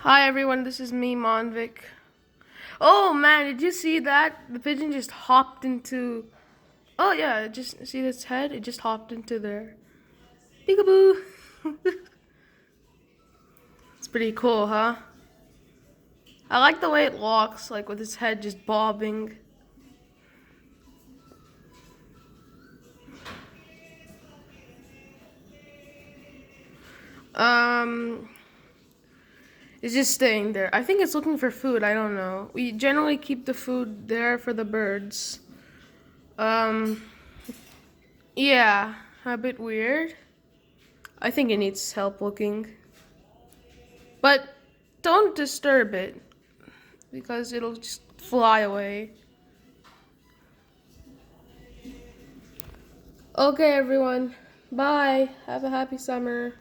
Hi everyone, this is me, Monvik. Oh man, did you see that? The pigeon just hopped into. Oh yeah, just see its head? It just hopped into there. Peekaboo! It's pretty cool, huh? I like the way it walks, like with its head just bobbing. Um, it's just staying there. I think it's looking for food. I don't know. We generally keep the food there for the birds. Um, yeah, a bit weird. I think it needs help looking. But don't disturb it because it'll just fly away. Okay, everyone. Bye. Have a happy summer.